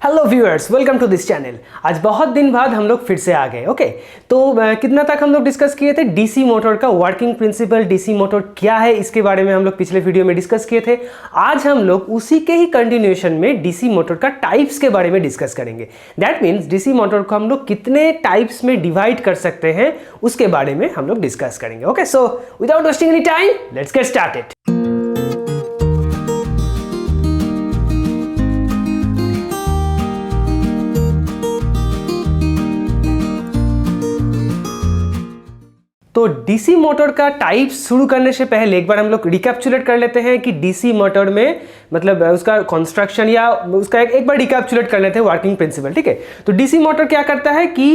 Hello viewers, welcome to this channel. आज बहुत दिन बाद हम लोग फिर से आ गए। ओके, तो कितना तक हम लोग डिस्कस किए थे? डीसी मोटर का वर्किंग प्रिंसिपल, डीसी मोटर क्या है, इसके बारे में हम लोग पिछले वीडियो में डिस्कस किए थे। आज हम लोग उसी के ही कंटिन्यूएशन में डीसी मोटर का टाइप्स के बारे में डिस्कस करेंगे। दैट मीन्स डीसी मोटर को हम लोग कितने टाइप्स में डिवाइड कर सकते हैं उसके बारे में हम लोग डिस्कस करेंगे। Okay, so without wasting any time, let's get started. तो डीसी मोटर का टाइप शुरू करने से पहले एक बार हम लोग रिकैप्चुलेट कर लेते हैं कि डीसी मोटर में मतलब उसका कंस्ट्रक्शन या उसका एक बार रिकैप्चुलेट कर लेते हैं वर्किंग प्रिंसिपल। ठीक है, तो डीसी मोटर क्या करता है कि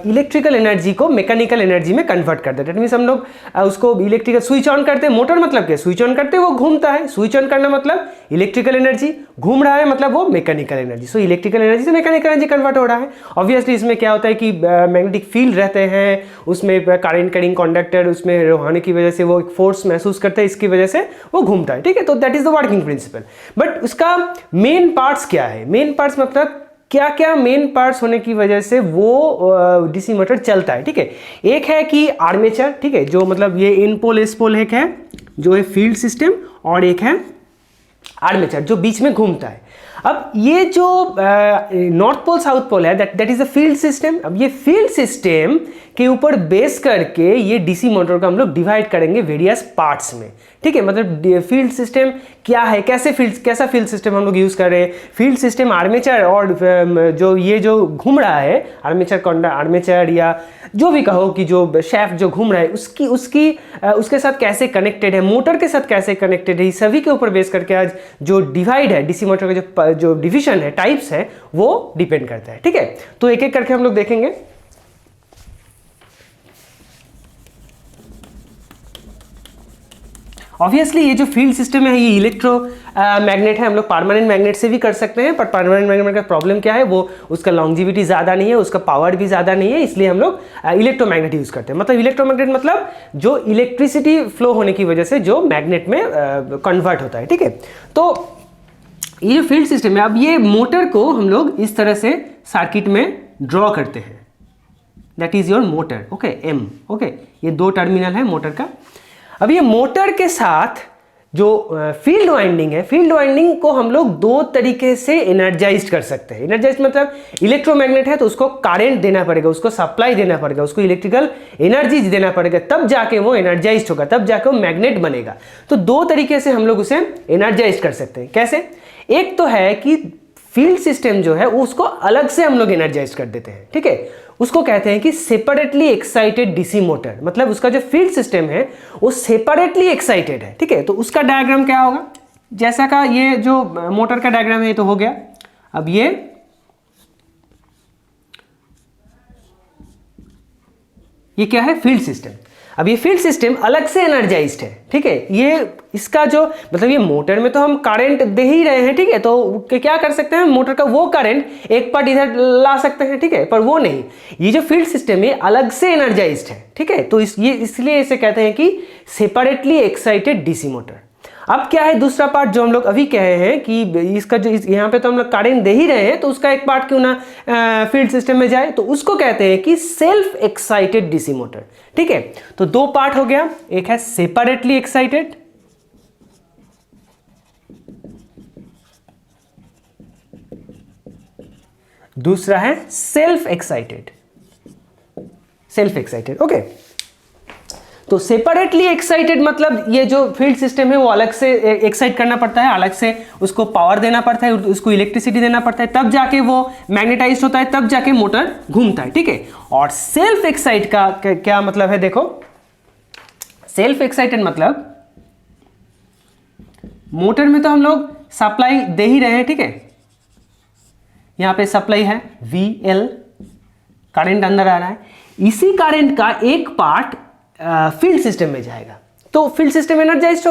इलेक्ट्रिकल एनर्जी को मैकेनिकल एनर्जी में कन्वर्ट कर देता है। मीन्स हम लोग उसको इलेक्ट्रिकल स्विच ऑन करते हैं। मोटर मतलब क्या? स्विच ऑन करते हैं, वो घूमता है। स्विच ऑन करना मतलब इलेक्ट्रिकल एनर्जी, घूम रहा है मतलब वो mechanical energy. So electrical energy से मैकेनिकल एनर्जी कन्वर्ट हो रहा है। ऑब्वियसली इसमें क्या होता है कि मैग्नेटिक फील्ड रहते हैं, उसमें करंट कैरिंग कंडक्टर उसमें होने की वजह से वो एक फोर्स महसूस करते हैं, इसकी वजह से वो घूमता है। ठीक है, तो that is the working principle. But उसका मेन पार्ट्स क्या है? मेन पार्ट्स मतलब क्या क्या मेन पार्ट्स होने की वजह से वो डीसी मोटर चलता है। ठीक है, एक है कि आर्मेचर, ठीक है, जो मतलब ये इन पोल एस पोल एक है जो है फील्ड सिस्टम, और एक है आर्मेचर जो बीच में घूमता है। अब ये जो नॉर्थ पोल साउथ पोल है that is a field system. अब ये फील्ड सिस्टम के ऊपर बेस करके ये डीसी मोटर को हम लोग डिवाइड करेंगे वेरियस पार्ट्स में। ठीक है, मतलब फील्ड सिस्टम क्या है, कैसा फील्ड सिस्टम हम लोग यूज कर रहे हैं। फील्ड सिस्टम आर्मेचर और जो ये जो घूम रहा है आर्मेचर या जो भी कहो कि जो शैफ्ट जो घूम रहा है उसके साथ कैसे कनेक्टेड है, मोटर के साथ कैसे कनेक्टेड है, सभी के ऊपर बेस करके आज जो डिवाइड है डीसी मोटर का जो डिवीजन है, टाइप्स है, वो डिपेंड करता है। ठीक है, तो एक एक करके हम लोग देखेंगे। ऑब्वियसली ये जो फील्ड सिस्टम है ये इलेक्ट्रो मैग्नेट है। हम लोग परमानेंट मैग्नेट से भी कर सकते हैं, पर परमानेंट मैग्नेट का प्रॉब्लम क्या है, वो उसका लॉन्जिविटी ज़्यादा नहीं है, उसका पावर भी ज़्यादा नहीं है, इसलिए हम लोग इलेक्ट्रोमैग्नेट यूज़ करते हैं। मतलब इलेक्ट्रोमैग्नेट मतलब जो इलेक्ट्रिसिटी फ्लो होने की वजह से जो मैग्नेट में कन्वर्ट होता है। ठीक है, तो ये जो फील्ड सिस्टम है, अब ये मोटर को हम लोग इस तरह से सर्किट में ड्रॉ करते हैं। That is your motor. Okay, M. Okay, ये दो टर्मिनल है मोटर का। अब ये मोटर के साथ जो फील्ड वाइंडिंग है, फील्ड वाइंडिंग को हम लोग दो तरीके से एनर्जाइज कर सकते हैं। एनर्जाइज मतलब इलेक्ट्रोमैग्नेट है तो उसको करंट देना पड़ेगा, उसको सप्लाई देना पड़ेगा, उसको इलेक्ट्रिकल एनर्जी देना पड़ेगा, तब जाके वो एनर्जाइज होगा, तब जाके वो मैग्नेट बनेगा। तो दो तरीके से हम लोग उसे एनर्जाइज कर सकते हैं। कैसे? एक तो है कि फील्ड सिस्टम जो है उसको अलग से हम लोग एनर्जाइज कर देते हैं। ठीक है, उसको कहते हैं कि सेपरेटली एक्साइटेड डीसी मोटर। मतलब उसका जो फील्ड सिस्टम है वो सेपरेटली एक्साइटेड है। ठीक है, तो उसका डायग्राम क्या होगा? जैसा का ये जो मोटर का डायग्राम है ये तो हो गया। अब ये क्या है? Field system. अब ये फील्ड सिस्टम अलग से एनर्जाइज्ड है। ठीक है, ये इसका जो मतलब ये मोटर में तो हम करंट दे ही रहे हैं। ठीक है, तो क्या कर सकते हैं, मोटर का वो करंट एक पार्ट इधर ला सकते हैं। ठीक है, पर वो नहीं, ये जो फील्ड सिस्टम है अलग से एनर्जाइज्ड है। ठीक है, तो ये इसलिए इसे कहते हैं कि सेपरेटली एक्साइटेड डीसी मोटर। अब क्या है दूसरा पार्ट जो हम लोग अभी कहे हैं कि इसका जो यहाँ पे तो हम लोग करंट दे ही रहे हैं, तो उसका एक पार्ट क्यों ना फील्ड सिस्टम में जाए, तो उसको कहते हैं कि सेल्फ एक्साइटेड डीसी मोटर। ठीक है, तो दो पार्ट हो गया, एक है सेपरेटली एक्साइटेड, दूसरा है सेल्फ एक्साइटेड। ओके, तो सेपरेटली एक्साइटेड मतलब ये जो फील्ड सिस्टम है वो अलग से एक्साइट करना पड़ता है, अलग से उसको पावर देना पड़ता है, उसको इलेक्ट्रिसिटी देना पड़ता है, तब जाके वो मैग्नेटाइज्ड होता है, तब जाके मोटर घूमता है। ठीक है, और सेल्फ एक्साइट का क्या मतलब है? देखो, सेल्फ एक्साइटेड मतलब मोटर में तो हम लोग सप्लाई दे ही रहे हैं। ठीक है, यहां पे सप्लाई है VL, करंट अंदर आ रहा है, इसी करंट का एक पार्ट फील्ड सिस्टम में जाएगा, तो फील्ड सिस्टम एनर्जाइज्ड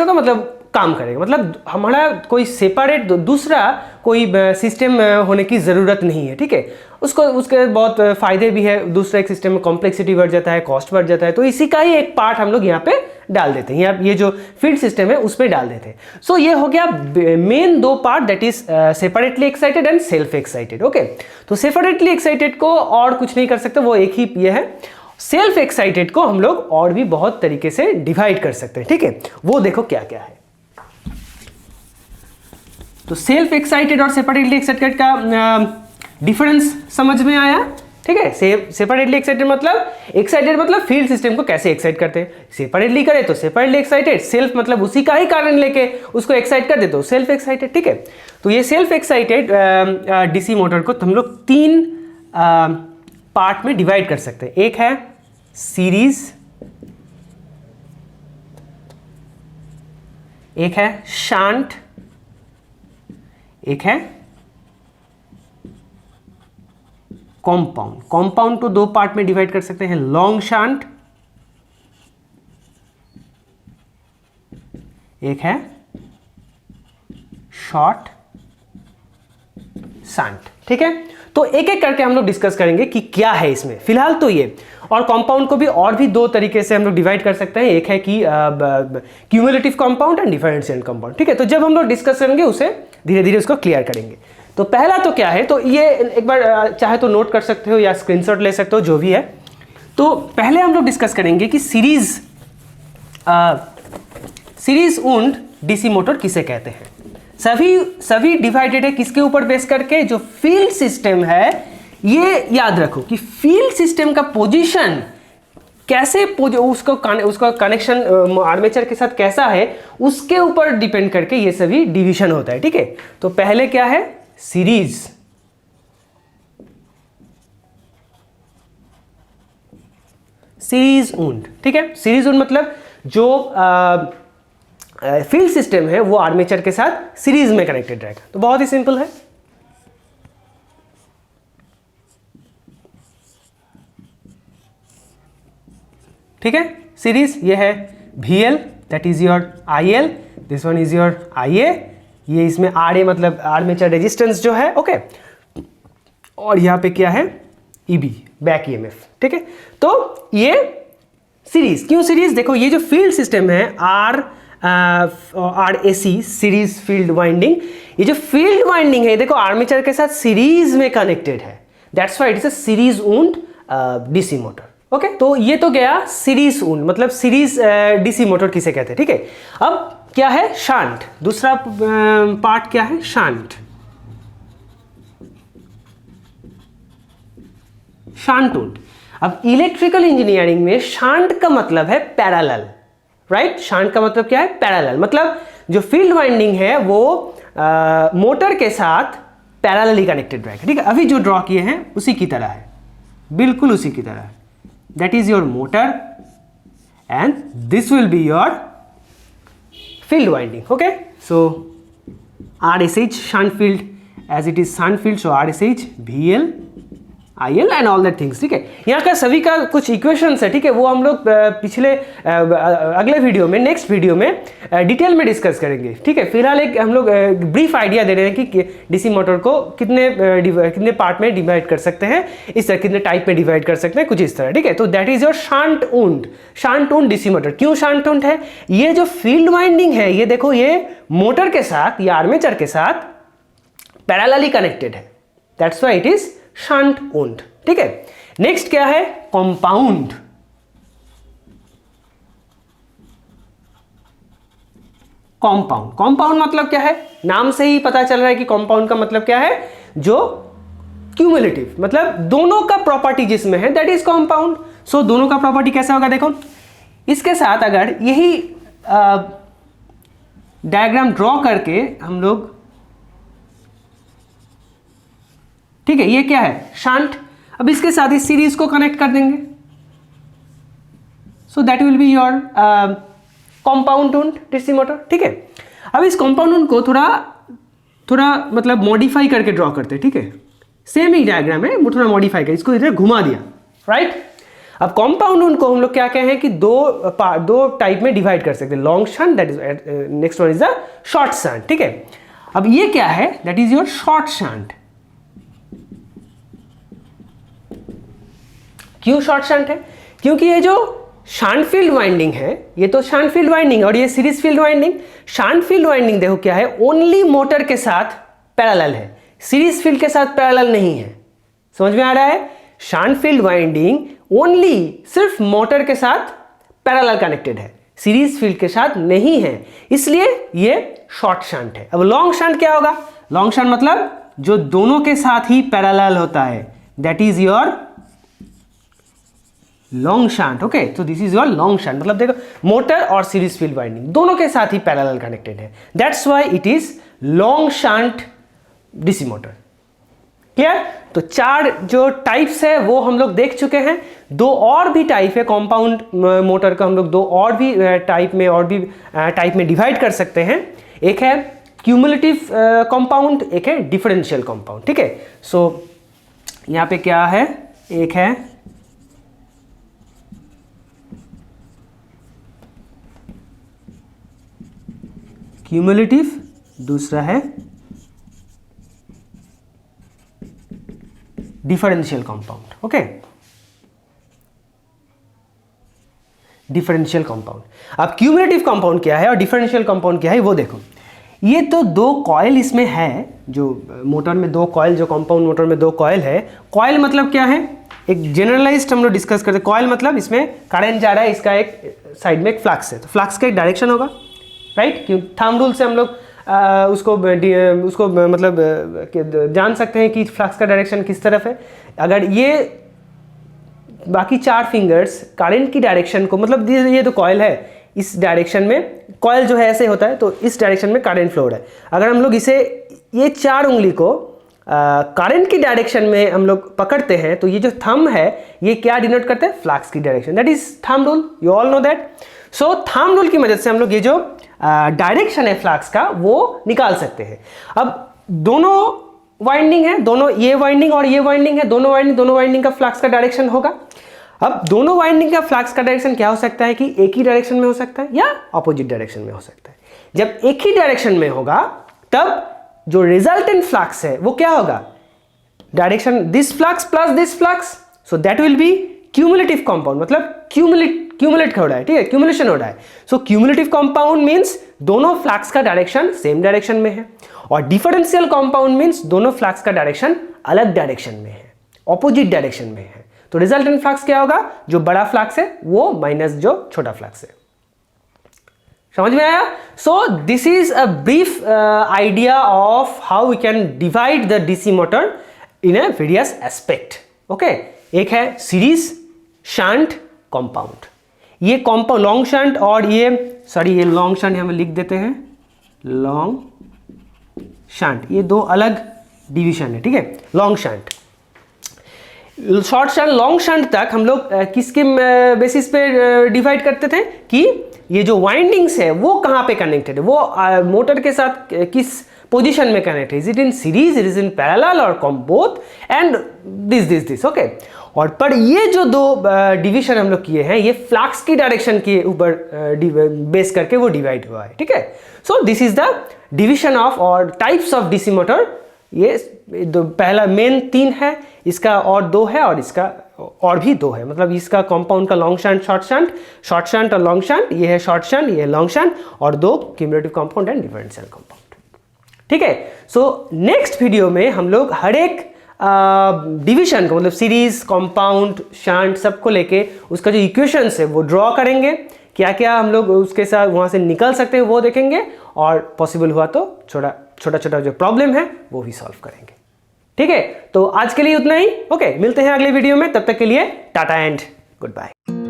होगा मतलब काम करेगा। मतलब हमारा कोई सेपरेट दूसरा कोई सिस्टम होने की ज़रूरत नहीं है, ठीक है। उसके बहुत फ़ायदे भी है, दूसरा एक सिस्टम में कॉम्प्लेक्सिटी बढ़ जाता है, कॉस्ट बढ़ जाता है, तो इसी का ही एक पार्ट हम लोग यहाँ पे डाल देते हैं, ये जो फील्ड सिस्टम है उस पर डाल देते हैं। सो ये हो गया मेन दो part, that is separately excited and self excited. Okay, तो सेपरेटली एक्साइटेड को और कुछ नहीं कर सकते, वो एक ही ये है। सेल्फ एक्साइटेड को हम लोग और भी बहुत तरीके से डिवाइड कर सकते हैं, ठीक है। वो देखो क्या क्या है। तो सेल्फ एक्साइटेड और सेपरेटली एक्साइटेड का डिफरेंस समझ में आया, ठीक है। सेपरेटली एक्साइटेड मतलब फील्ड सिस्टम को कैसे एक्साइट करते हैं, सेपरेटली करे तो सेपरेटली एक्साइटेड, सेल्फ मतलब उसी का ही कारण लेके उसको एक्साइट कर दे तो सेल्फ एक्साइटेड, ठीक है। तो ये सेल्फ एक्साइटेड डीसी मोटर को हम लोग 3 पार्ट में डिवाइड कर सकते हैं। एक है सीरीज, एक है शंट, एक है कॉम्पाउंड। कॉम्पाउंड को 2 पार्ट में डिवाइड कर सकते हैं, लॉन्ग शंट, एक है शॉर्ट शंट, ठीक है। तो एक एक करके हम लोग डिस्कस करेंगे कि क्या है इसमें फिलहाल तो ये। और कंपाउंड को भी और भी 2 तरीके से हम लोग डिवाइड कर सकते हैं, एक है कि cumulative compound and differential compound, ठीक है। तो जब हम लोग डिस्कस करेंगे उसे धीरे धीरे उसको क्लियर करेंगे। तो पहला तो क्या है, तो ये एक बार चाहे तो नोट कर सकते हो या स्क्रीनशॉट ले सकते हो, जो भी है। तो पहले हम लोग डिस्कस करेंगे कि सीरीज वुंड डीसी मोटर किसे कहते हैं। सभी डिवाइडेड है किसके ऊपर बेस करके, जो फील्ड सिस्टम है। ये याद रखो कि फील्ड सिस्टम का पोजीशन कैसे उसका कनेक्शन आर्मेचर के साथ कैसा है, उसके ऊपर डिपेंड करके ये सभी डिवीजन होता है, ठीक है। तो पहले क्या है, सीरीज, सीरीज वुंड, ठीक है। सीरीज वुंड मतलब जो फील्ड सिस्टम है वो आर्मेचर के साथ सीरीज में कनेक्टेड रहेगा। तो बहुत ही सिंपल है। ठीक है, सीरीज ये है VL, that is your IL, this one is your IA, ये इसमें RA मतलब आर्मेचर रेजिस्टेंस जो है, ओके। और यहाँ पे क्या है, EB, बैक EMF, ठीक है। तो ये सीरीज, क्यों सीरीज, देखो ये जो फील्ड सिस्टम है RAC, सीरीज फील्ड वाइंडिंग, ये जो फील्ड वाइंडिंग है देखो आर्मेचर के साथ सीरीज में कनेक्टेड है, that's why it is a series wound DC motor, okay. तो ये तो गया सीरीज वुंड, मतलब सीरीज डीसी मोटर किसे कहते हैं, ठीक है। अब क्या है शंट, दूसरा पार्ट क्या है, शंट। शंट वुंड, अब इलेक्ट्रिकल इंजीनियरिंग में शंट का मतलब है पैरेलल, राइट। शंट का मतलब क्या है, पैरेलल, मतलब जो फील्ड वाइंडिंग है वो मोटर के साथ पैरेलली कनेक्टेड रहेगा, ठीक है। अभी जो ड्रॉ किए हैं उसी की तरह है, बिल्कुल उसी की तरह है। That is your motor and this will be your field winding, okay. So RSH shunt field, as it is shunt field, so RSH VL IL and all that things, ठीक है। यहाँ का सभी का कुछ इक्वेशंस है, ठीक है, वो हम लोग पिछले अगले वीडियो में, नेक्स्ट वीडियो में डिटेल में डिस्कस करेंगे, ठीक है। फिलहाल एक हम लोग ब्रीफ आइडिया दे रहे हैं कि डीसी मोटर को कितने पार्ट में डिवाइड कर सकते हैं, इस तरह कितने टाइप में डिवाइड कर सकते हैं, कुछ इस तरह, ठीक है। तो that is your shunt wound, shunt wound DC motor. क्यों शंट वुंड है, ये जो फील्ड वाइंडिंग है ये देखो ये मोटर के साथ या आर्मेचर के साथ पैरेलली कनेक्टेड है, that's why it is shunt wound, ठीक है। नेक्स्ट क्या है, कंपाउंड। कंपाउंड, कंपाउंड मतलब क्या है, नाम से ही पता चल रहा है कि कंपाउंड का मतलब क्या है, जो क्यूमुलेटिव, मतलब दोनों का प्रॉपर्टी जिसमें है दैट इज कंपाउंड। सो दोनों का प्रॉपर्टी कैसा होगा, देखो इसके साथ अगर यही डायग्राम ड्रॉ करके हम लोग, ठीक है, ये क्या है शंट, अब इसके साथ इस सीरीज को कनेक्ट कर देंगे, so that will be your compound wound DC motor, ठीक है। अब इस कंपाउंड वुंड को थोड़ा मतलब मॉडिफाई करके ड्रॉ करते हैं, ठीक है। सेम ही डायग्राम है, वो थोड़ा मॉडिफाई कर इसको इधर घुमा दिया, राइट। अब कॉम्पाउंड उनको हम लोग क्या कहें कि दो टाइप में डिवाइड कर सकते हैं, long shunt, that is next one is the short shunt. ठीक है, अब ये क्या है, that is your short shunt. क्यों शॉर्ट शंट है? क्योंकि ये जो शंट फील्ड वाइंडिंग है, ये तो शंट फील्ड वाइंडिंग और ये series field winding. Shunt field winding देखो क्या है, ओनली मोटर के साथ पैरेलल है, सीरीज फील्ड के साथ पैरेलल नहीं है। समझ में आ रहा है? शंट फील्ड वाइंडिंग ओनली सिर्फ मोटर के साथ पैरेलल कनेक्टेड है, सीरीज फील्ड के साथ नहीं है, इसलिए ये शॉर्ट शंट है। अब लॉन्ग शंट क्या होगा? लॉन्ग शंट मतलब जो दोनों के साथ ही पैरेलल होता है, that is your long shunt. Okay, तो this is your long shunt, मतलब देखो मोटर और सीरीज फील्ड वाइंडिंग दोनों के साथ ही पैरेलल कनेक्टेड है, that's why it is long shunt DC motor. Clear? तो 4 जो टाइप्स है वो हम लोग देख चुके हैं। 2 और भी टाइप है कॉम्पाउंड मोटर का, हम लोग 2 और भी टाइप में डिवाइड कर सकते हैं। एक है क्यूमुलेटिव कंपाउंड, एक है डिफरेंशियल कंपाउंड। ठीक है, सो यहां पे क्या है, एक है क्यूमुलेटिव, दूसरा है differential compound. Okay, differential compound. अब क्यूमुलेटिव कंपाउंड क्या है और डिफरेंशियल कंपाउंड क्या है वो देखो। ये तो 2 कॉइल इसमें है, जो मोटर में 2 कॉइल, जो कंपाउंड मोटर में 2 कॉइल है। कॉइल मतलब क्या है, एक जनरलाइज्ड हम लोग डिस्कस करते हैं। कॉइल मतलब इसमें करंट जा रहा है, इसका एक साइड में एक फ्लक्स है, तो फ्लक्स का एक डायरेक्शन होगा, राइट? क्यों थंब रूल से हम लोग उसको मतलब जान सकते हैं कि फ्लक्स का डायरेक्शन किस तरफ है। अगर ये बाकी 4 फिंगर्स करंट की डायरेक्शन को, मतलब ये तो कॉइल है, इस डायरेक्शन में कॉइल जो है ऐसे होता है, तो इस डायरेक्शन में करंट फ्लो हो रहा है। अगर हम लोग ये 4 उंगली को करंट की डायरेक्शन में हम लोग पकड़ते हैं, तो ये जो थंब है ये क्या डिनोट करते हैं, फ्लक्स की direction, that is thumb rule, you all know that. So thumb rule की मदद से हम लोग ये जो डायरेक्शन है फ्लक्स का वो निकाल सकते हैं। अब दोनों वाइंडिंग है, दोनों ये वाइंडिंग और ये वाइंडिंग है, दोनों वाइंडिंग का फ्लक्स का डायरेक्शन होगा। अब दोनों वाइंडिंग का फ्लक्स का डायरेक्शन क्या हो सकता है कि एक ही डायरेक्शन में हो सकता है या ऑपोजिट डायरेक्शन में हो सकता है। जब एक ही डायरेक्शन में होगा तब जो रिजल्टेंट फ्लक्स है वो क्या होगा, direction this flux plus this flux, so that will be cumulative compound, मतलब क्यूमुलेट हो रहा है, ठीक है, क्यूमुलेशन हो रहा है। सो क्यूमुलेटिव कंपाउंड मींस दोनों फ्लक्स का डायरेक्शन सेम डायरेक्शन में है, और डिफरेंशियल कंपाउंड मींस दोनों फ्लक्स का डायरेक्शन अलग डायरेक्शन में है, ऑपोजिट डायरेक्शन में है। तो रिजल्टेंट फ्लक्स क्या होगा, जो बड़ा फ्लक्स है वो माइनस जो छोटा फ्लक्स है। समझ में आया? So this is a brief idea of how we can divide the DC motor in a various aspect. Okay, एक है सीरीज, शंट, कंपाउंड। ये कंपाउंड लॉन्ग शंट और ये लॉन्ग शंट हम लिख देते हैं, लॉन्ग शंट, ये 2 अलग डिवीजन है, ठीक है। Long shunt, short shunt, long shunt तक हम लोग किसके बेसिस पे डिवाइड करते थे कि ये जो वाइंडिंग्स है वो कहाँ पे कनेक्टेड है, वो मोटर के साथ किस पोजीशन में कनेक्ट है, is it in series, it is in parallel और बोथ एंड दिस। ओके, और पर ये जो 2 डिवीजन हम लोग किए हैं ये फ्लक्स की डायरेक्शन के ऊपर बेस करके वो डिवाइड हुआ है, ठीक है। सो this is the division of और टाइप्स ऑफ डीसी मोटर। ये पहला मेन 3 है, इसका और 2 है और इसका और भी 2 है, मतलब इसका कंपाउंड का लॉन्ग शंट, शॉर्ट शंट और लॉन्ग शंट, ये है शॉर्ट शंट, ये है लॉन्ग शंट, और 2 cumulative compound and differential compound, ठीक है। सो नेक्स्ट वीडियो में हम लोग हर एक डिवीजन को, मतलब सीरीज, कंपाउंड, शंट, सबको लेके उसका जो इक्वेशंस है वो ड्रॉ करेंगे, क्या क्या हम लोग उसके साथ वहां से निकल सकते हैं वो देखेंगे, और पॉसिबल हुआ तो छोटा जो प्रॉब्लम है वो भी सॉल्व करेंगे, ठीक है। तो आज के लिए उतना ही। ओके, मिलते हैं अगले वीडियो में, तब तक के लिए टाटा एंड गुड बाय।